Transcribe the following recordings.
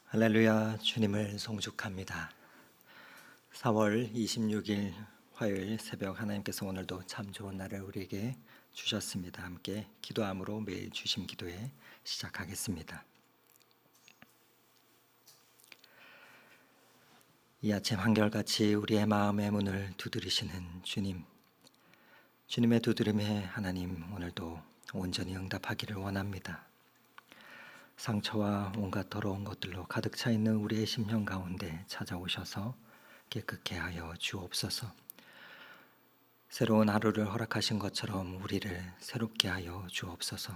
할렐루야, 주님을 송축합니다. 4월 26일 화요일 새벽, 하나님께서 오늘도 참 좋은 날을 우리에게 주셨습니다. 함께 기도함으로 매일 주심 기도에 시작하겠습니다. 이 아침 한결같이 우리의 마음의 문을 두드리시는 주님, 주님의 두드림에 하나님 오늘도 온전히 응답하기를 원합니다. 상처와 온갖 더러운 것들로 가득 차 있는 우리의 심령 가운데 찾아오셔서 깨끗게 하여 주옵소서. 새로운 하루를 허락하신 것처럼 우리를 새롭게 하여 주옵소서.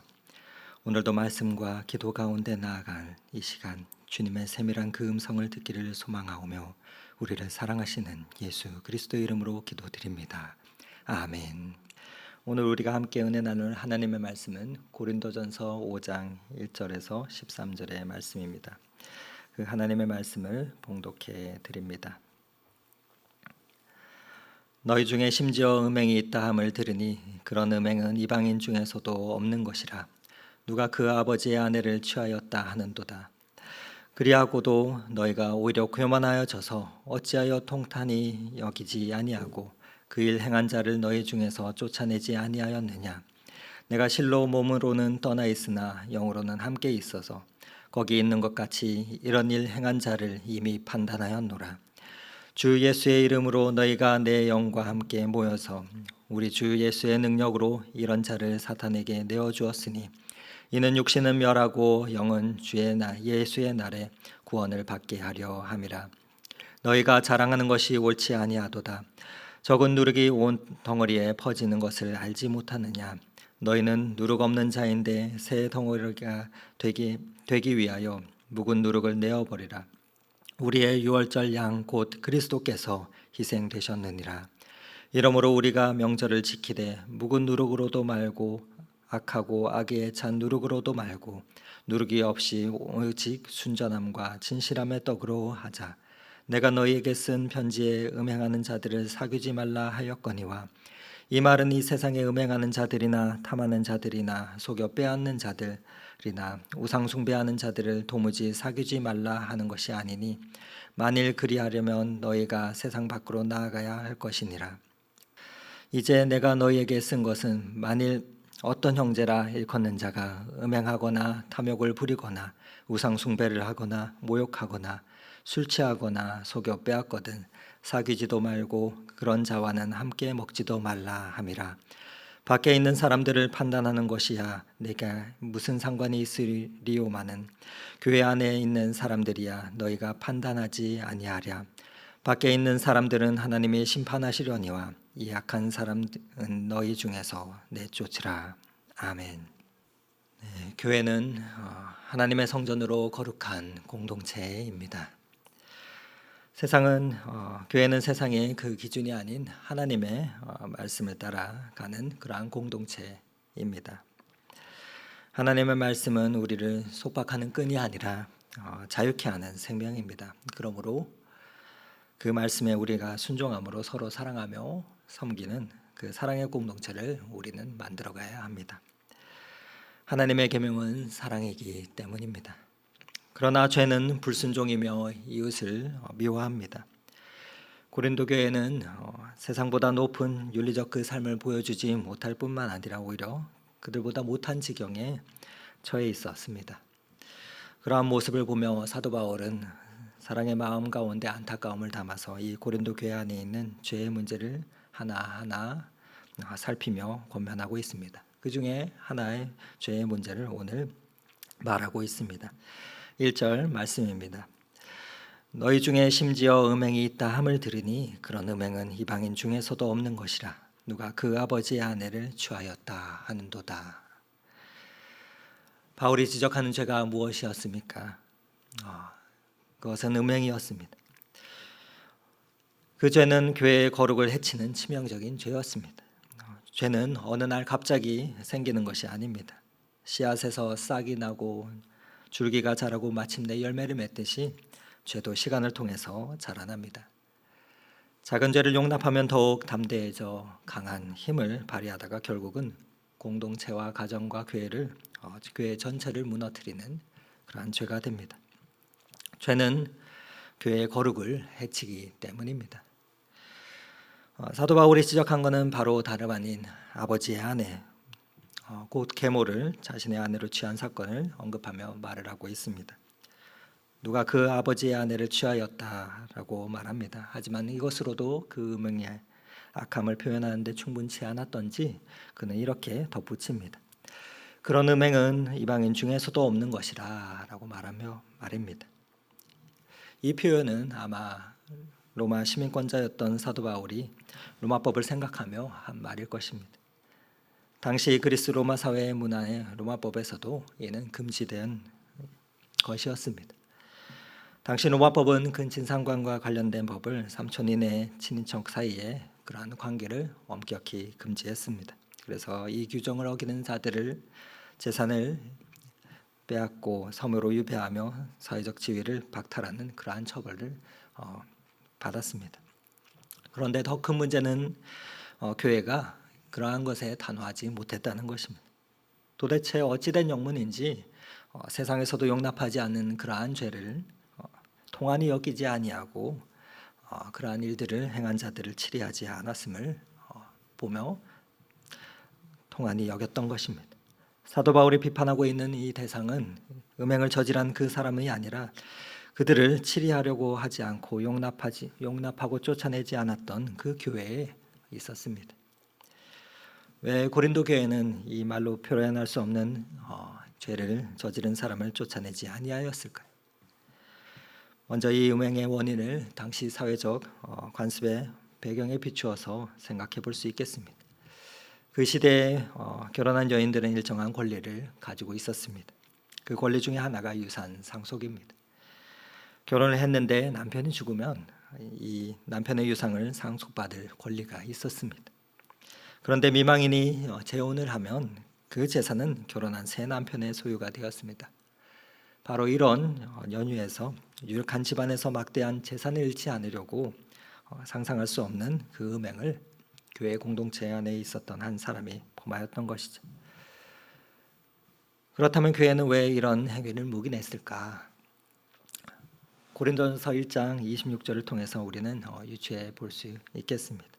오늘도 말씀과 기도 가운데 나아갈 이 시간, 주님의 세밀한 그 음성을 듣기를 소망하오며 우리를 사랑하시는 예수 그리스도의 이름으로 기도드립니다. 아멘. 오늘 우리가 함께 은혜 나눌 하나님의 말씀은 고린도전서 5장 1절에서 13절의 말씀입니다. 그 하나님의 말씀을 봉독해 드립니다. 너희 중에 심지어 음행이 있다 함을 들으니 그런 음행은 이방인 중에서도 없는 것이라. 누가 그 아버지의 아내를 취하였다 하는도다. 그리하고도 너희가 오히려 교만하여져서 어찌하여 통탄히 여기지 아니하고 그 일 행한 자를 너희 중에서 쫓아내지 아니하였느냐. 내가 실로 몸으로는 떠나 있으나 영으로는 함께 있어서 거기 있는 것 같이 이런 일 행한 자를 이미 판단하였노라. 주 예수의 이름으로 너희가 내 영과 함께 모여서 우리 주 예수의 능력으로 이런 자를 사탄에게 내어주었으니 이는 육신은 멸하고 영은 예수의 날에 구원을 받게 하려 함이라. 너희가 자랑하는 것이 옳지 아니하도다. 적은 누룩이 온 덩어리에 퍼지는 것을 알지 못하느냐. 너희는 누룩 없는 자인데 새 덩어리가 되기 위하여 묵은 누룩을 내어버리라. 우리의 유월절 양 곧 그리스도께서 희생되셨느니라. 이러므로 우리가 명절을 지키되 묵은 누룩으로도 말고 악하고 악에 찬 누룩으로도 말고 누룩이 없이 오직 순전함과 진실함의 떡으로 하자. 내가 너희에게 쓴 편지에 음행하는 자들을 사귀지 말라 하였거니와 이 말은 이 세상에 음행하는 자들이나 탐하는 자들이나 속여 빼앗는 자들이나 우상 숭배하는 자들을 도무지 사귀지 말라 하는 것이 아니니 만일 그리하려면 너희가 세상 밖으로 나아가야 할 것이니라. 이제 내가 너희에게 쓴 것은 만일 어떤 형제라 일컫는 자가 음행하거나 탐욕을 부리거나 우상 숭배를 하거나 모욕하거나 술 취하거나 속여 빼앗거든 사귀지도 말고 그런 자와는 함께 먹지도 말라 함이라. 밖에 있는 사람들을 판단하는 것이야 내가 무슨 상관이 있으리오마는 교회 안에 있는 사람들이야 너희가 판단하지 아니하랴. 밖에 있는 사람들은 하나님이 심판하시려니와 이 악한 사람은 너희 중에서 내쫓으라. 아멘. 네, 교회는 하나님의 성전으로 거룩한 공동체입니다. 교회는 세상의 그 기준이 아닌 하나님의 말씀을 따라가는 그러한 공동체입니다. 하나님의 말씀은 우리를 속박하는 끈이 아니라 자유케 하는 생명입니다. 그러므로 그 말씀에 우리가 순종함으로 서로 사랑하며 섬기는 그 사랑의 공동체를 우리는 만들어가야 합니다. 하나님의 계명은 사랑이기 때문입니다. 그러나 죄는 불순종이며 이웃을 미워합니다. 고린도 교회는 세상보다 높은 윤리적 그 삶을 보여주지 못할 뿐만 아니라 오히려 그들보다 못한 지경에 처해 있었습니다. 그러한 모습을 보며 사도 바울은 사랑의 마음 가운데 안타까움을 담아서 이 고린도 교회 안에 있는 죄의 문제를 하나하나 살피며 권면하고 있습니다. 그 중에 하나의 죄의 문제를 오늘 말하고 있습니다. 1절 말씀입니다. 너희 중에 심지어 음행이 있다 함을 들으니 그런 음행은 이방인 중에서도 없는 것이라. 누가 그 아버지의 아내를 취하였다 하는도다. 바울이 지적하는 죄가 무엇이었습니까? 그것은 음행이었습니다. 그 죄는 교회의 거룩을 해치는 치명적인 죄였습니다. 죄는 어느 날 갑자기 생기는 것이 아닙니다. 씨앗에서 싹이 나고 줄기가 자라고 마침내 열매를 맺듯이 죄도 시간을 통해서 자라납니다. 작은 죄를 용납하면 더욱 담대해져 강한 힘을 발휘하다가 결국은 공동체와 가정과 교회 전체를 무너뜨리는 그러한 죄가 됩니다. 죄는 교회의 거룩을 해치기 때문입니다. 사도 바울이 지적한 것은 바로 다름 아닌 아버지의 아내, 곧 계모를 자신의 아내로 취한 사건을 언급하며 말을 하고 있습니다. 누가 그 아버지의 아내를 취하였다라고 말합니다. 하지만 이것으로도 그 음행의 악함을 표현하는데 충분치 않았던지 그는 이렇게 덧붙입니다. 그런 음행은 이방인 중에서도 없는 것이라 라고 말하며 말입니다. 이 표현은 아마 로마 시민권자였던 사도 바울이 로마법을 생각하며 한 말일 것입니다. 당시 그리스 로마 사회의 문화의 로마법에서도 이는 금지된 것이었습니다. 당시 로마법은 근친상간과 관련된 법을 3촌 이내의 친인척 사이에 그러한 관계를 엄격히 금지했습니다. 그래서 이 규정을 어기는 자들을 재산을 빼앗고 섬으로 유배하며 사회적 지위를 박탈하는 그러한 처벌을 받았습니다. 그런데 더 큰 문제는 교회가 그러한 것에 단호하지 못했다는 것입니다. 도대체 어찌된 영문인지 세상에서도 용납하지 않는 그러한 죄를 통한이 여기지 아니하고 그러한 일들을 행한 자들을 치리하지 않았음을 보며 통한이 여겼던 것입니다. 사도 바울이 비판하고 있는 이 대상은 음행을 저지른 그 사람이 아니라 그들을 치리하려고 하지 않고 용납하고 쫓아내지 않았던 그 교회에 있었습니다. 왜 고린도 교회는 이 말로 표현할 수 없는 죄를 저지른 사람을 쫓아내지 아니하였을까요? 먼저 이 음행의 원인을 당시 사회적 관습의 배경에 비추어서 생각해 볼 수 있겠습니다. 그 시대에 결혼한 여인들은 일정한 권리를 가지고 있었습니다. 그 권리 중에 하나가 유산 상속입니다. 결혼을 했는데 남편이 죽으면 이 남편의 유상을 상속받을 권리가 있었습니다. 그런데 미망인이 재혼을 하면 그 재산은 결혼한 새 남편의 소유가 되었습니다. 바로 이런 연유에서 유력한 집안에서 막대한 재산을 잃지 않으려고 상상할 수 없는 그 음행을 교회 공동체 안에 있었던 한 사람이 범하였던 것이죠. 그렇다면 교회는 왜 이런 행위를 묵인했을까? 고린도전서 1장 26절을 통해서 우리는 유추해 볼 수 있겠습니다.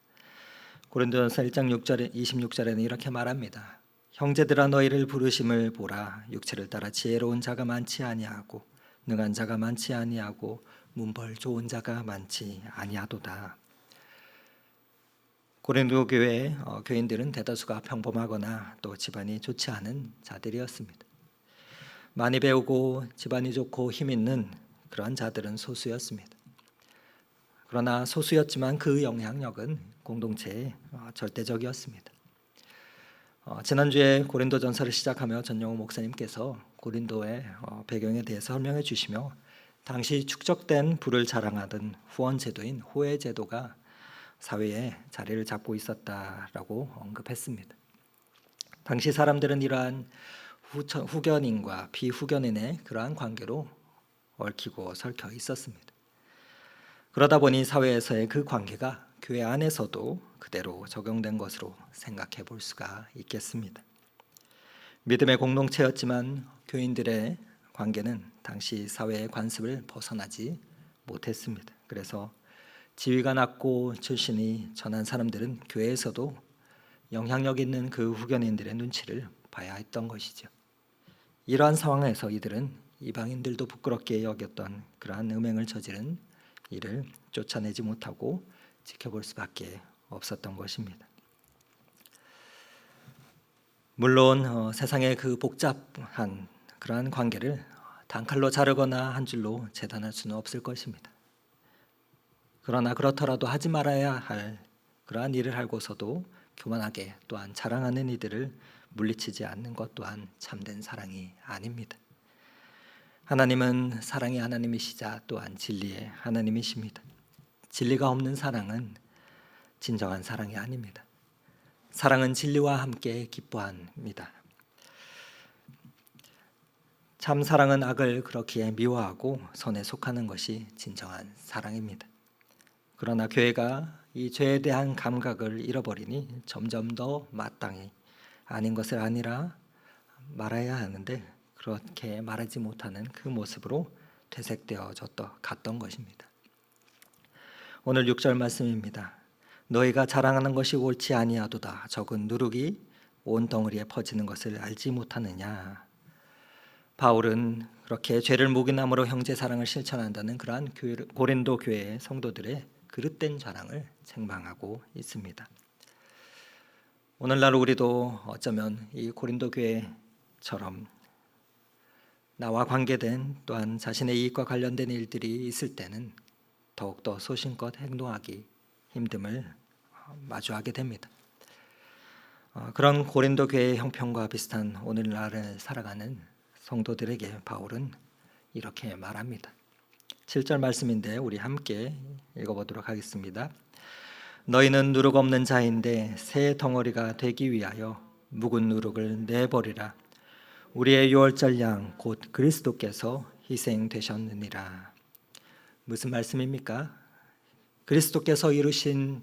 고린도전서 1장 26절에는 이렇게 말합니다. 형제들아 너희를 부르심을 보라. 육체를 따라 지혜로운 자가 많지 아니하고 능한 자가 많지 아니하고 문벌 좋은 자가 많지 아니하도다. 고린도 교회의 교인들은 대다수가 평범하거나 또 집안이 좋지 않은 자들이었습니다. 많이 배우고 집안이 좋고 힘 있는 그러한 자들은 소수였습니다. 그러나 소수였지만 그 영향력은 공동체에 절대적이었습니다. 지난주에 고린도전서를 시작하며 전영호 목사님께서 고린도의 배경에 대해서 설명해 주시며 당시 축적된 부를 자랑하던 후원 제도인 호회 제도가 사회에 자리를 잡고 있었다라고 언급했습니다. 당시 사람들은 이러한 후견인과 비후견인의 그러한 관계로 얽히고 설켜 있었습니다. 그러다 보니 사회에서의 그 관계가 교회 안에서도 그대로 적용된 것으로 생각해 볼 수가 있겠습니다. 믿음의 공동체였지만 교인들의 관계는 당시 사회의 관습을 벗어나지 못했습니다. 그래서 지위가 낮고 출신이 전한 사람들은 교회에서도 영향력 있는 그 후견인들의 눈치를 봐야 했던 것이죠. 이러한 상황에서 이들은 이방인들도 부끄럽게 여겼던 그러한 음행을 저지른 이를 쫓아내지 못하고 지켜볼 수밖에 없었던 것입니다. 물론 세상의 그 복잡한 그러한 관계를 단칼로 자르거나 한 줄로 재단할 수는 없을 것입니다. 그러나 그렇더라도 하지 말아야 할 그러한 일을 하고서도 교만하게 또한 자랑하는 이들을 물리치지 않는 것 또한 참된 사랑이 아닙니다. 하나님은 사랑의 하나님이시자 또한 진리의 하나님이십니다. 진리가 없는 사랑은 진정한 사랑이 아닙니다. 사랑은 진리와 함께 기뻐합니다. 참 사랑은 악을 그렇게 미워하고 선에 속하는 것이 진정한 사랑입니다. 그러나 교회가 이 죄에 대한 감각을 잃어버리니 점점 더 마땅히 아닌 것을 아니라 말해야 하는데 그렇게 말하지 못하는 그 모습으로 퇴색되어졌던 갔던 것입니다. 오늘 6절 말씀입니다. 너희가 자랑하는 것이 옳지 아니하도다. 적은 누룩이 온 덩어리에 퍼지는 것을 알지 못하느냐. 바울은 그렇게 죄를 묵인함으로 형제 사랑을 실천한다는 그러한 고린도 교회의 성도들의 그릇된 자랑을 책망하고 있습니다. 오늘날 우리도 어쩌면 이 고린도 교회처럼 나와 관계된 또한 자신의 이익과 관련된 일들이 있을 때는 더욱더 소신껏 행동하기 힘듦을 마주하게 됩니다. 그런 고린도 교회의 형편과 비슷한 오늘날을 살아가는 성도들에게 바울은 이렇게 말합니다. 7절 말씀인데 우리 함께 읽어보도록 하겠습니다. 너희는 누룩 없는 자인데 새 덩어리가 되기 위하여 묵은 누룩을 내버리라. 우리의 유월절 양 곧 그리스도께서 희생되셨느니라. 무슨 말씀입니까? 그리스도께서 이루신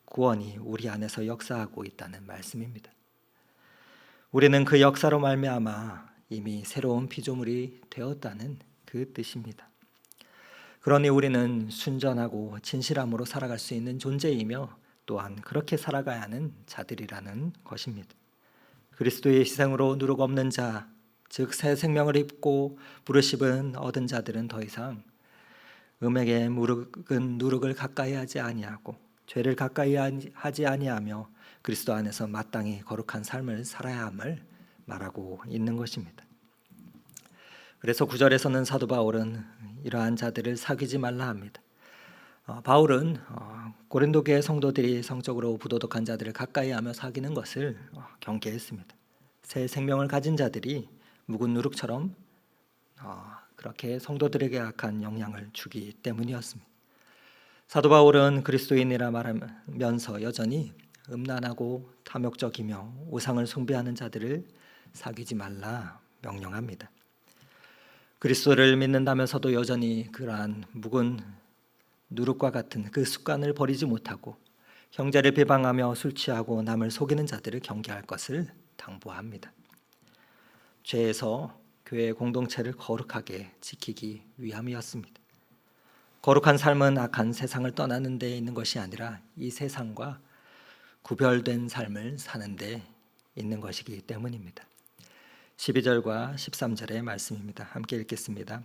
구원이 우리 안에서 역사하고 있다는 말씀입니다. 우리는 그 역사로 말미암아 이미 새로운 피조물이 되었다는 그 뜻입니다. 그러니 우리는 순전하고 진실함으로 살아갈 수 있는 존재이며 또한 그렇게 살아가야 하는 자들이라는 것입니다. 그리스도의 희생으로 누룩 없는 자, 즉 새 생명을 입고 부르심은 얻은 자들은 더 이상 음행에 묵은 누룩을 가까이 하지 아니하고 죄를 가까이 하지 아니하며 그리스도 안에서 마땅히 거룩한 삶을 살아야 함을 말하고 있는 것입니다. 그래서 9절에서는 사도 바울은 이러한 자들을 사귀지 말라 합니다. 바울은 고린도 교회 성도들이 성적으로 부도덕한 자들을 가까이하며 사귀는 것을 경계했습니다. 새 생명을 가진 자들이 묵은 누룩처럼 그렇게 성도들에게 악한 영향을 주기 때문이었습니다. 사도 바울은 그리스도인이라 말하면서 여전히 음란하고 탐욕적이며 우상을 숭배하는 자들을 사귀지 말라 명령합니다. 그리스도를 믿는다면서도 여전히 그러한 묵은 누룩과 같은 그 습관을 버리지 못하고 형제를 비방하며 술 취하고 남을 속이는 자들을 경계할 것을 당부합니다. 죄에서 교회의 공동체를 거룩하게 지키기 위함이었습니다. 거룩한 삶은 악한 세상을 떠나는 데 있는 것이 아니라 이 세상과 구별된 삶을 사는 데 있는 것이기 때문입니다. 12절과 13절의 말씀입니다. 함께 읽겠습니다.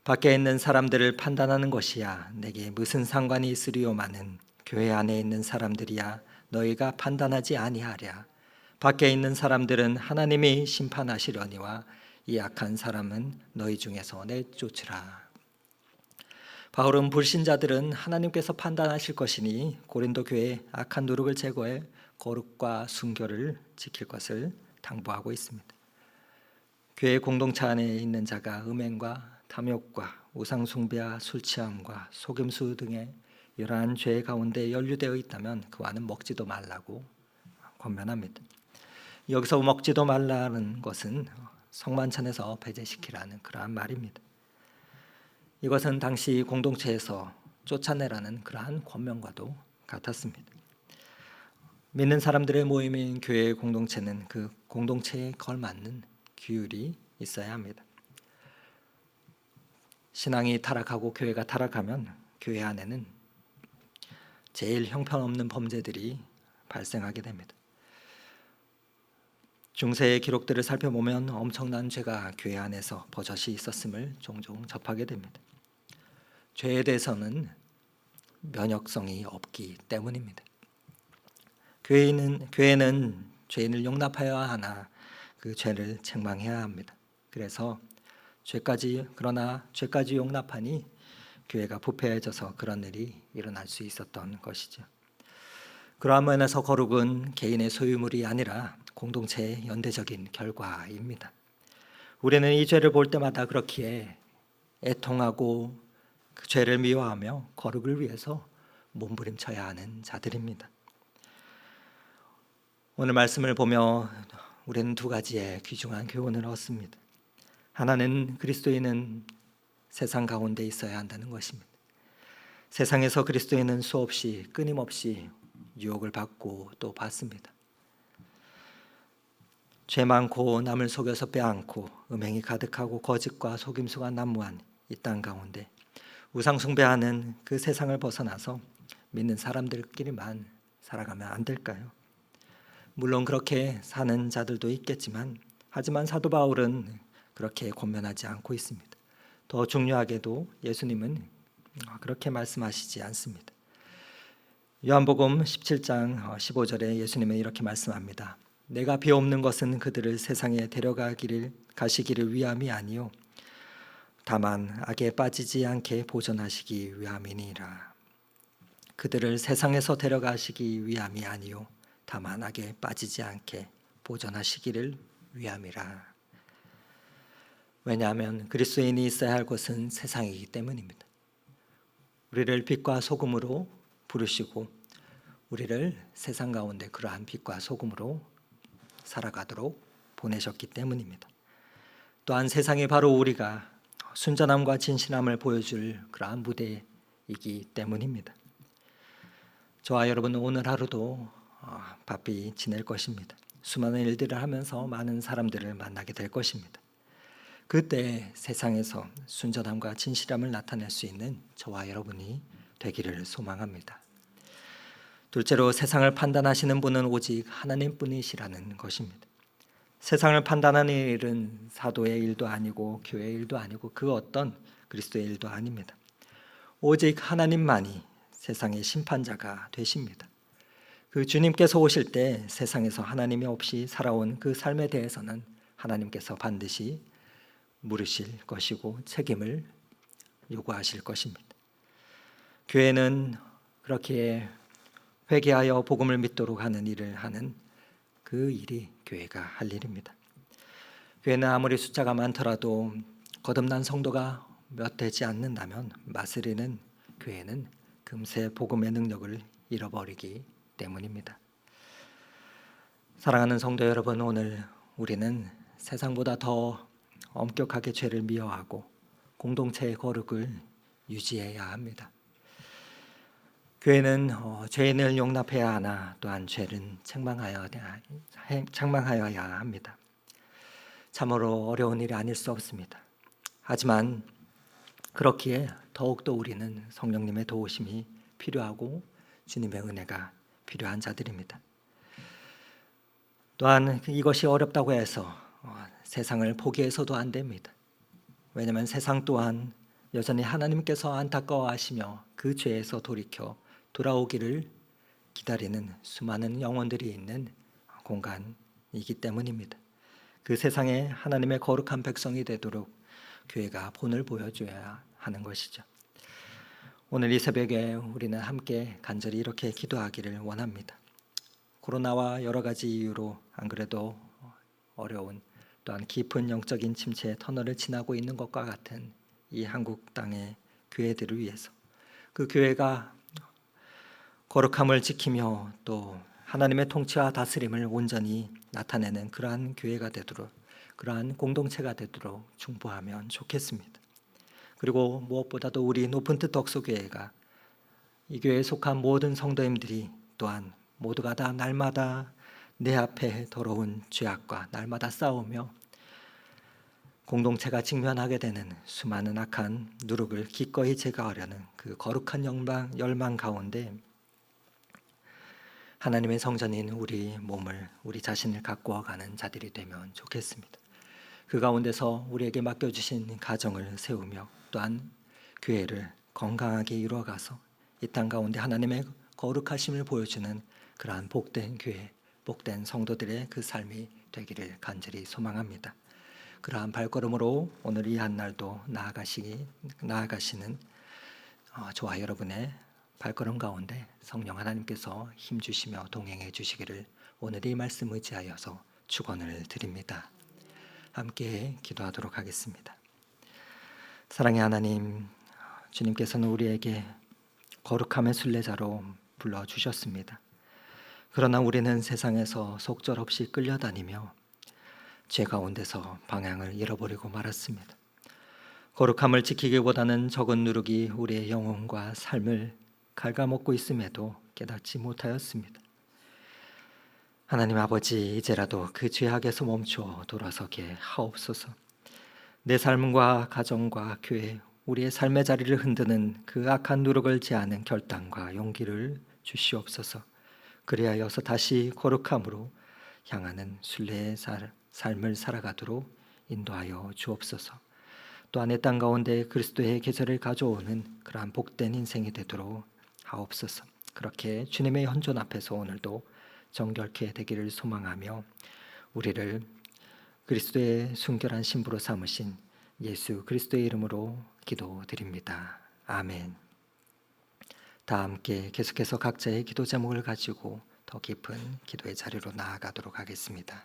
밖에 있는 사람들을 판단하는 것이야 내게 무슨 상관이 있으리요마는 교회 안에 있는 사람들이야 너희가 판단하지 아니하랴. 밖에 있는 사람들은 하나님이 심판하시려니와 이 악한 사람은 너희 중에서 내쫓으라. 바울은 불신자들은 하나님께서 판단하실 것이니 고린도 교회의 악한 누룩을 제거해 거룩과 순교를 지킬 것을 당부하고 있습니다. 교회 공동체 안에 있는 자가 음행과 탐욕과 우상숭배와 술취함과 속임수 등의 이러한 죄 가운데 연루되어 있다면 그와는 먹지도 말라고 권면합니다. 여기서 먹지도 말라는 것은 성만찬에서 배제시키라는 그러한 말입니다. 이것은 당시 공동체에서 쫓아내라는 그러한 권면과도 같았습니다. 믿는 사람들의 모임인 교회의 공동체는 그 공동체에 걸맞는 규율이 있어야 합니다. 신앙이 타락하고 교회가 타락하면 교회 안에는 제일 형편없는 범죄들이 발생하게 됩니다. 중세의 기록들을 살펴보면 엄청난 죄가 교회 안에서 버젓이 있었음을 종종 접하게 됩니다. 죄에 대해서는 면역성이 없기 때문입니다. 교회는 죄인을 용납하여야 하나 그 죄를 책망해야 합니다. 그래서 그러나 죄까지 용납하니 교회가 부패해져서 그런 일이 일어날 수 있었던 것이죠. 그러한 면에서 거룩은 개인의 소유물이 아니라 공동체의 연대적인 결과입니다. 우리는 이 죄를 볼 때마다 그렇기에 애통하고 그 죄를 미워하며 거룩을 위해서 몸부림쳐야 하는 자들입니다. 오늘 말씀을 보며 우리는 두 가지의 귀중한 교훈을 얻습니다. 하나는 그리스도인은 세상 가운데 있어야 한다는 것입니다. 세상에서 그리스도인은 수없이 끊임없이 유혹을 받고 또 받습니다. 죄 많고 남을 속여서 빼앗고 음행이 가득하고 거짓과 속임수가 난무한 이 땅 가운데 우상 숭배하는 그 세상을 벗어나서 믿는 사람들끼리만 살아가면 안 될까요? 물론 그렇게 사는 자들도 있겠지만 하지만 사도 바울은 그렇게 권면하지 않고 있습니다. 더 중요하게도 예수님은 그렇게 말씀하시지 않습니다. 요한복음 17장 15절에 예수님은 이렇게 말씀합니다. 내가 비옵는 것은 그들을 세상에 가시기를 위함이 아니요 다만 악에 빠지지 않게 보존하시기 위함이니라. 그들을 세상에서 데려가시기 위함이 아니요 다만 악에 빠지지 않게 보존하시기를 위함이라. 왜냐하면 그리스도인이 있어야 할 곳은 세상이기 때문입니다. 우리를 빛과 소금으로 부르시고 우리를 세상 가운데 그러한 빛과 소금으로 살아가도록 보내셨기 때문입니다. 또한 세상이 바로 우리가 순전함과 진실함을 보여줄 그러한 무대이기 때문입니다. 저와 여러분은 오늘 하루도 바삐 지낼 것입니다. 수많은 일들을 하면서 많은 사람들을 만나게 될 것입니다. 그때 세상에서 순전함과 진실함을 나타낼 수 있는 저와 여러분이 되기를 소망합니다. 둘째로 세상을 판단하시는 분은 오직 하나님뿐이시라는 것입니다. 세상을 판단하는 일은 사도의 일도 아니고 교회의 일도 아니고 그 어떤 그리스도의 일도 아닙니다. 오직 하나님만이 세상의 심판자가 되십니다. 그 주님께서 오실 때 세상에서 하나님이 없이 살아온 그 삶에 대해서는 하나님께서 반드시 물으실 것이고 책임을 요구하실 것입니다. 교회는 그렇게 회개하여 복음을 믿도록 하는 일을 하는 그 일이 교회가 할 일입니다. 교회는 아무리 숫자가 많더라도 거듭난 성도가 몇 되지 않는다면 마스리는 교회는 금세 복음의 능력을 잃어버리기 때문입니다. 사랑하는 성도 여러분, 오늘 우리는 세상보다 더 엄격하게 죄를 미워하고 공동체의 거룩을 유지해야 합니다. 교회는 죄인을 용납해야 하나 또한 죄는 책망하여야 합니다. 참으로 어려운 일이 아닐 수 없습니다. 하지만 그렇기에 더욱더 우리는 성령님의 도우심이 필요하고 주님의 은혜가 필요한 자들입니다. 또한 이것이 어렵다고 해서 세상을 포기해서도 안 됩니다. 왜냐하면 세상 또한 여전히 하나님께서 안타까워하시며 그 죄에서 돌아오기를 기다리는 수많은 영혼들이 있는 공간이기 때문입니다. 그 세상에 하나님의 거룩한 백성이 되도록 교회가 본을 보여줘야 하는 것이죠. 오늘 이 새벽에 우리는 함께 간절히 이렇게 기도하기를 원합니다. 코로나와 여러 가지 이유로 안 그래도 어려운 또한 깊은 영적인 침체의 터널을 지나고 있는 것과 같은 이 한국 땅의 교회들을 위해서 그 교회가 거룩함을 지키며 또 하나님의 통치와 다스림을 온전히 나타내는 그러한 교회가 되도록 그러한 공동체가 되도록 중보하면 좋겠습니다. 그리고 무엇보다도 우리 높은 뜻 덕소교회가 이 교회에 속한 모든 성도님들이 또한 모두가 다 날마다 내 앞에 더러운 죄악과 날마다 싸우며 공동체가 직면하게 되는 수많은 악한 누룩을 기꺼이 제거하려는 그 거룩한 열망 가운데 하나님의 성전인 우리 몸을 우리 자신을 가꾸어가는 자들이 되면 좋겠습니다. 그 가운데서 우리에게 맡겨주신 가정을 세우며 또한 교회를 건강하게 이루어가서 이 땅 가운데 하나님의 거룩하심을 보여주는 그러한 복된 교회, 복된 성도들의 그 삶이 되기를 간절히 소망합니다. 그러한 발걸음으로 오늘 이 한날도 나아가시는 저와 여러분의 발걸음 가운데 성령 하나님께서 힘주시며 동행해 주시기를 오늘 이 말씀 의지하여서 축원을 드립니다. 함께 기도하도록 하겠습니다. 사랑의 하나님, 주님께서는 우리에게 거룩함의 순례자로 불러주셨습니다. 그러나 우리는 세상에서 속절없이 끌려다니며 죄 가운데서 방향을 잃어버리고 말았습니다. 거룩함을 지키기보다는 적은 누룩이 우리의 영혼과 삶을 갉아먹고 있음에도 깨닫지 못하였습니다. 하나님 아버지, 이제라도 그 죄악에서 멈추어 돌아서게 하옵소서. 내 삶과 가정과 교회, 우리의 삶의 자리를 흔드는 그 악한 누룩을 제하는 결단과 용기를 주시옵소서. 그리하여서 다시 거룩함으로 향하는 순례의 삶을 살아가도록 인도하여 주옵소서. 또한 내 땅 가운데 그리스도의 계절을 가져오는 그러한 복된 인생이 되도록 하옵소서. 그렇게 주님의 현존 앞에서 오늘도 정결케 되기를 소망하며 우리를 그리스도의 순결한 신부로 삼으신 예수 그리스도의 이름으로 기도드립니다. 아멘. 다 함께 계속해서 각자의 기도 제목을 가지고 더 깊은 기도의 자리로 나아가도록 하겠습니다.